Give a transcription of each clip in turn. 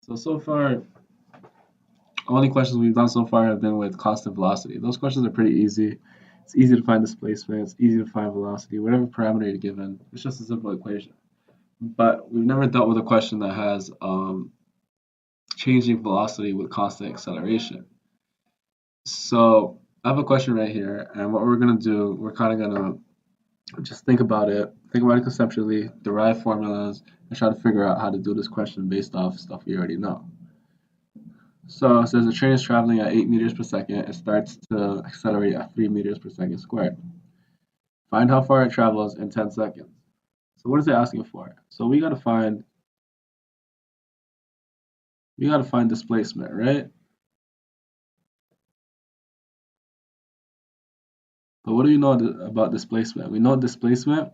So far, only questions we've done so far have been with constant velocity. Those questions are pretty easy. It's easy to find displacement. It's easy to find velocity. Whatever parameter you're given, it's just a simple equation. But we've never dealt with a question that has changing velocity with constant acceleration. So I have a question right here, and what we're gonna do, we're kind of gonna just think about it conceptually, derive formulas, and try to figure out how to do this question based off stuff we already know. So it says a train is traveling at 8 meters per second. It starts to accelerate at 3 meters per second squared. Find how far it travels in 10 seconds. So what is it asking for? So we gotta find displacement, right? But what do we know about displacement? We know displacement.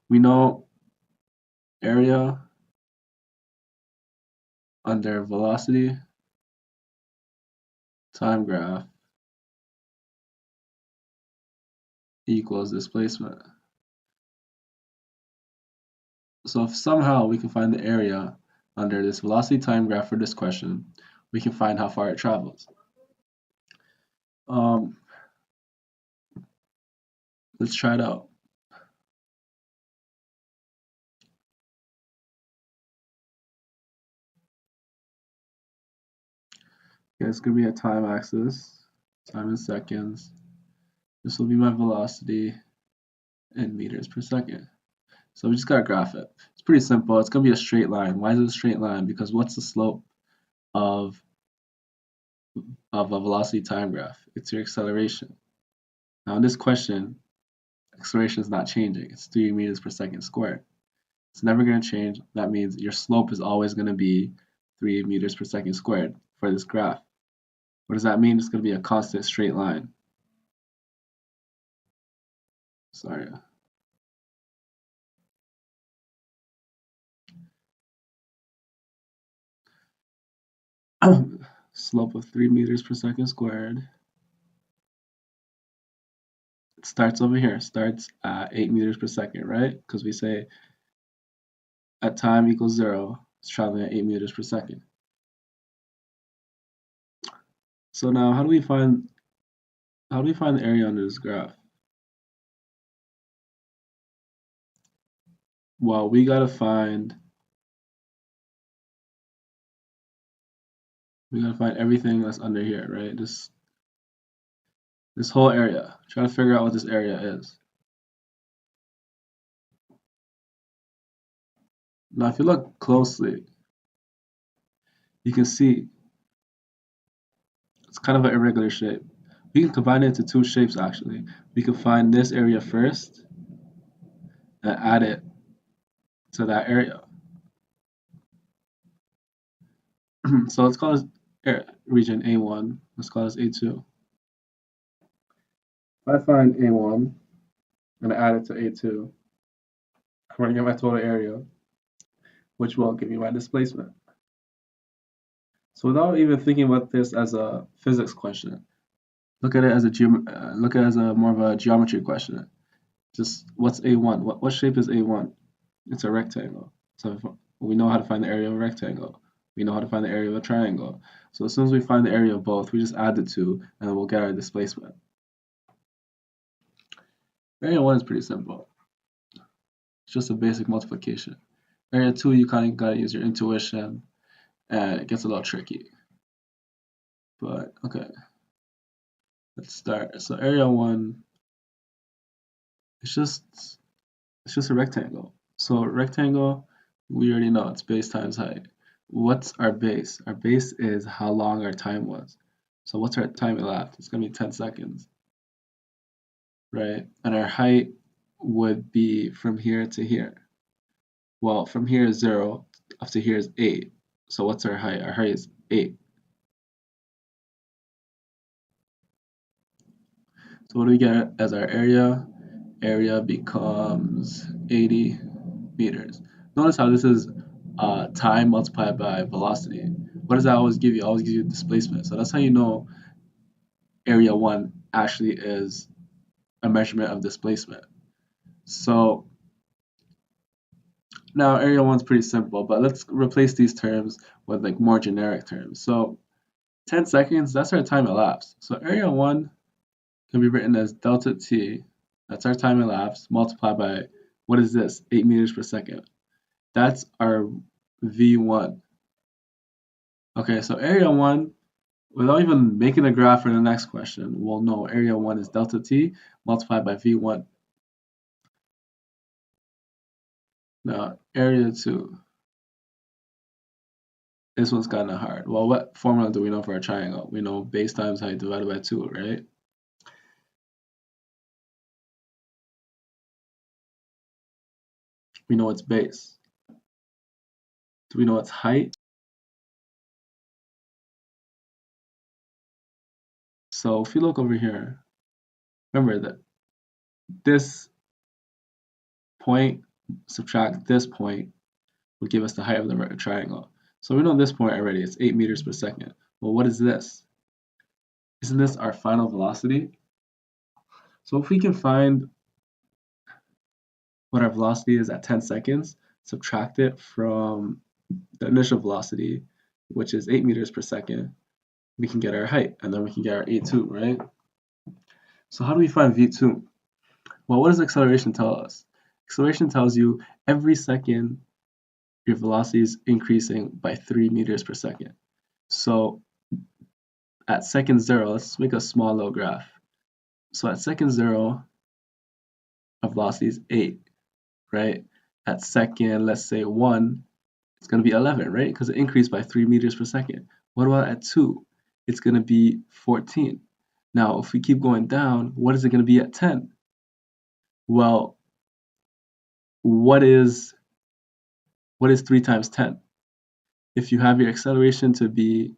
We know area under velocity time graph equals displacement. So if somehow we can find the area under this velocity time graph for this question, we can find how far it travels. Um, let's try it out. Okay, it's gonna be a time axis, time in seconds. This will be my velocity in meters per second. So we just gotta graph it. It's pretty simple. It's gonna be a straight line. Why is it a straight line? Because what's the slope of a velocity time graph? It's your acceleration. Now in this question, acceleration is not changing. It's 3 meters per second squared. It's never going to change. That means your slope is always going to be 3 meters per second squared for this graph. What does that mean? It's going to be a constant straight line. Sorry. Slope of 3 meters per second squared. It starts over here. It starts at 8 meters per second, right? Because we say at time equals 0, it's traveling at 8 meters per second. So now how do we find the area under this graph? Well, we gotta find everything that's under here, right? This whole area. Try to figure out what this area is. Now, if you look closely, you can see it's kind of an irregular shape. We can combine it into two shapes actually. We can find this area first and add it to that area. So let's call this region A1. Let's call this A2. If I find A1 and add it to A2, I'm going to get my total area, which will give me my displacement. So without even thinking about this as a physics question, look at it as more of a geometry question. Just what's A1? What shape is A1? It's a rectangle. So if we know how to find the area of a rectangle. We know how to find the area of a triangle. So as soon as we find the area of both, we just add the two, and then we'll get our displacement. Area 1 is pretty simple. It's just a basic multiplication. Area 2, you kind of got to use your intuition, and it gets a little tricky. But okay, let's start. So area 1, it's just a rectangle. So rectangle, we already know it's base times height. What's our base? Our base is how long our time was. So what's our time elapsed? It's going to be 10 seconds, right? And our height would be from here to here. Well, from here is 0, up to here is 8. So what's our height? Our height is 8. So what do we get as our area? Area becomes 80 meters. Notice how this is time multiplied by velocity. What does that always give you? It always gives you displacement. So that's how you know area 1 actually is a measurement of displacement. So Now, area 1's pretty simple, but let's replace these terms with like more generic terms. So 10 seconds, that's our time elapsed. So area 1 can be written as delta t, that's our time elapsed, multiplied by, what is this, 8 meters per second. That's our V1. Okay, so area 1, without even making a graph for the next question, we'll know area 1 is delta t multiplied by V1. Now, area 2. This one's kind of hard. Well, what formula do we know for a triangle? We know base times height divided by 2, right? We know its base. Do we know its height? So if you look over here, remember that this point subtract this point would give us the height of the triangle. So we know this point already, it's 8 meters per second. Well, what is this? Isn't this our final velocity? So if we can find what our velocity is at 10 seconds, subtract it from the initial velocity, which is 8 meters per second, we can get our height, and then we can get our A2, right? So how do we find V2? Well, what does acceleration tell us? Acceleration tells you every second your velocity is increasing by 3 meters per second. So at second 0, let's make a small little graph. So at second 0, our velocity is 8, right? At second, let's say 1, it's going to be 11, right? Because it increased by 3 meters per second. What about at 2? It's going to be 14. Now, if we keep going down, what is it going to be at 10? Well, what is 3 times 10? If you have your acceleration to be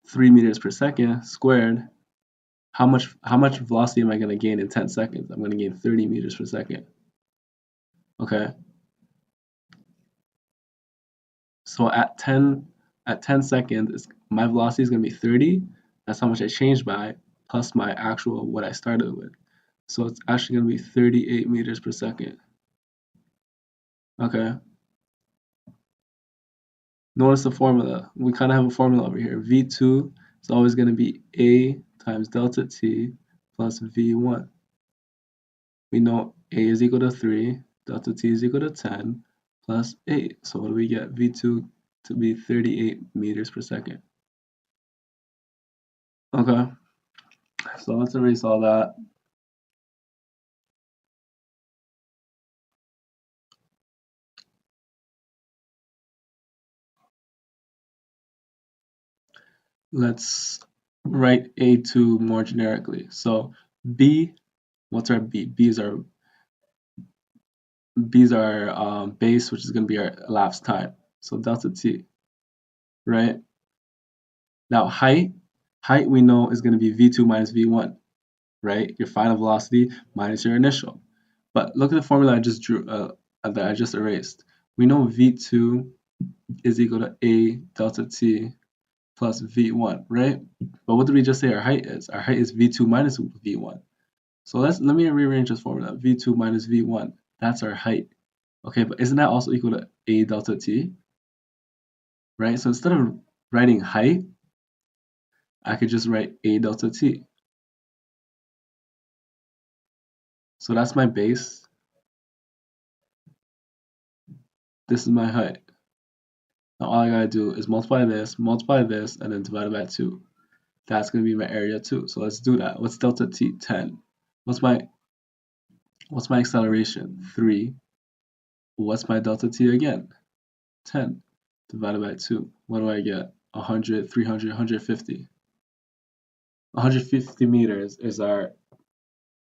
3 meters per second squared, how much velocity am I going to gain in 10 seconds? I'm going to gain 30 meters per second. Okay. So at 10 seconds, my velocity is going to be 30. That's how much I changed by, plus my actual what I started with. So it's actually going to be 38 meters per second. Okay. Notice the formula. We kind of have a formula over here. V2 is always going to be A times delta T plus V1. We know A is equal to 3, delta T is equal to 10 plus 8. So what do we get? V2 to be 38 meters per second. Okay. So let's erase all that. Let's write A2 more generically. So B, what's our B? B is our base, which is going to be our elapsed time. So delta T, right? Now height we know is going to be V2 minus V1, right? Your final velocity minus your initial. But look at the formula I just drew, that I just erased. We know V2 is equal to A delta T plus V1, right? But what did we just say our height is? Our height is V2 minus V1. So let me rearrange this formula. V2 minus V1, that's our height. Okay, but isn't that also equal to A delta T? Right? So instead of writing height, I could just write A delta T. So that's my base. This is my height. Now all I gotta do is multiply this, and then divide it by 2. That's gonna be my area 2. So let's do that. What's delta T? 10. What's my acceleration? 3. What's my delta T again? 10 divided by 2. What do I get? 100, 300, 150. 150 meters is our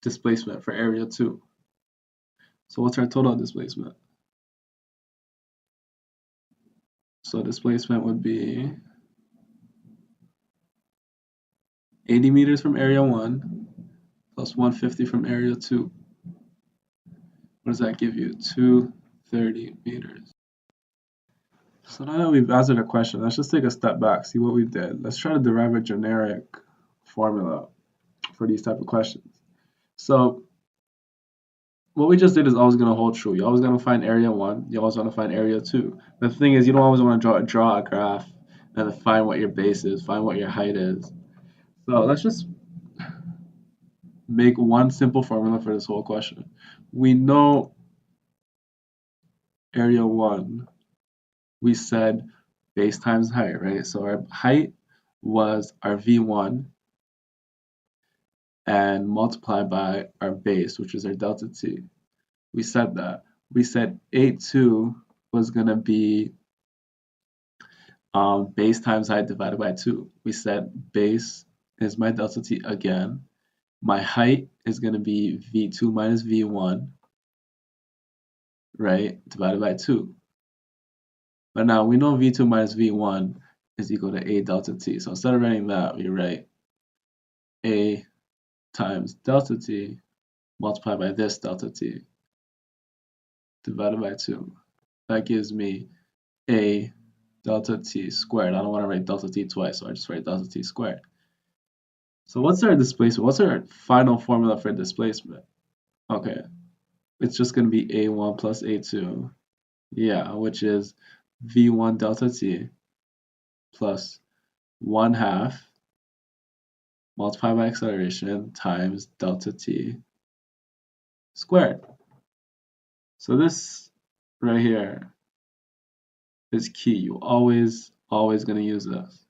displacement for area 2. So what's our total displacement? So displacement would be 80 meters from area 1 plus 150 from area 2. What does that give you? 230 meters. So now that we've answered the question, let's just take a step back, see what we did. Let's try to derive a generic formula for these type of questions. So what we just did is always going to hold true. You're always going to find area 1. You always want to find area 2. But the thing is, you don't always want to draw a graph and then find what your base is, find what your height is. So let's just make one simple formula for this whole question. We know area 1, we said base times height, right? So our height was our V1 and multiplied by our base, which is our delta T. We said that. We said A2 was going to be base times height divided by 2. We said base is my delta T again. My height is going to be V2 minus V1, right, divided by 2. But now we know V2 minus V1 is equal to A delta T. So instead of writing that, we write A times delta T multiplied by this delta T divided by 2. That gives me A delta T squared. I don't want to write delta T twice, so I just write delta T squared. So what's our displacement? What's our final formula for displacement? Okay, it's just going to be A1 plus A2. Yeah, which is V1 delta T plus 1/2 multiplied by acceleration times delta T squared. So this right here is key. You always going to use this.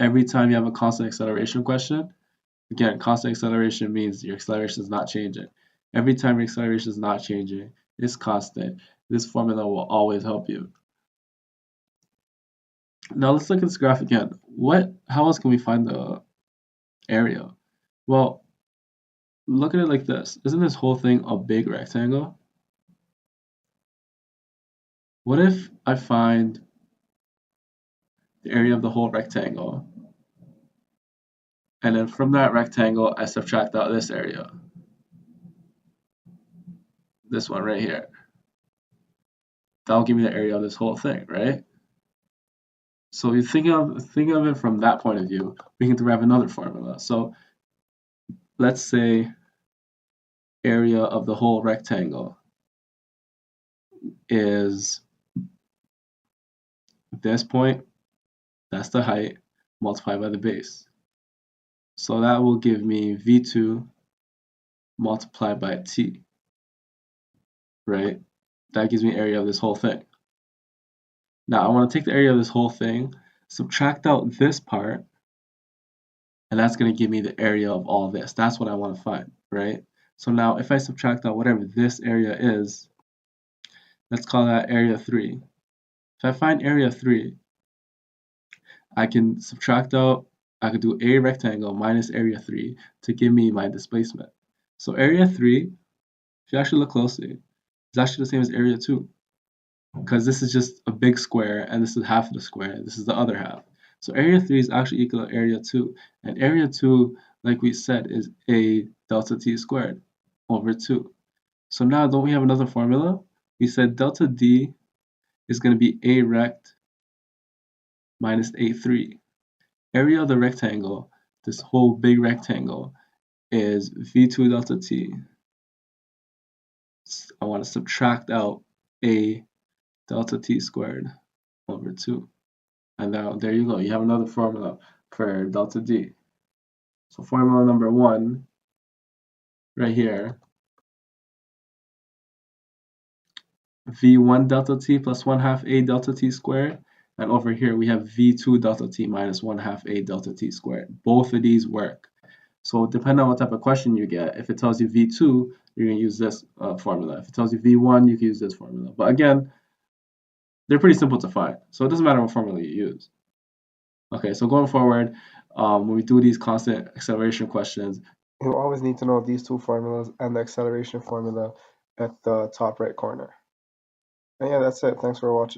Every time you have a constant acceleration question, again, constant acceleration means your acceleration is not changing. Every time your acceleration is not changing, it's constant. This formula will always help you. Now let's look at this graph again. How else can we find the area? Well, look at it like this. Isn't this whole thing a big rectangle? What if I find the area of the whole rectangle, and then from that rectangle, I subtract out this area? This one right here. That'll give me the area of this whole thing, right? So you think of it from that point of view, we can derive another formula. So let's say area of the whole rectangle is this point, that's the height, multiplied by the base. So that will give me V2 multiplied by T, right? That gives me area of this whole thing. Now I want to take the area of this whole thing, subtract out this part, and that's going to give me the area of all this. That's what I want to find, right? So now if I subtract out whatever this area is, let's call that area 3. If I find area 3, I can subtract out, I could do a rectangle minus area 3 to give me my displacement. So area 3, if you actually look closely, is actually the same as area 2, because this is just a big square and this is half of the square, this is the other half. So area 3 is actually equal to area 2, and area 2, like we said, is A delta T squared over 2. So now don't we have another formula? We said delta D is going to be A rect minus A3. Area of the rectangle, this whole big rectangle, is V2 delta T. I want to subtract out A delta T squared over 2. And now there you go. You have another formula for delta D. So formula number 1 right here, V1 delta T plus 1/2 A delta T squared. And over here we have V2 delta T minus 1/2 A delta T squared. Both of these work. So depending on what type of question you get, if it tells you V2, you're going to use this formula. If it tells you V1, you can use this formula. But again, they're pretty simple to find. So it doesn't matter what formula you use. Okay, so going forward, when we do these constant acceleration questions, you'll always need to know these two formulas and the acceleration formula at the top right corner. And yeah, that's it. Thanks for watching.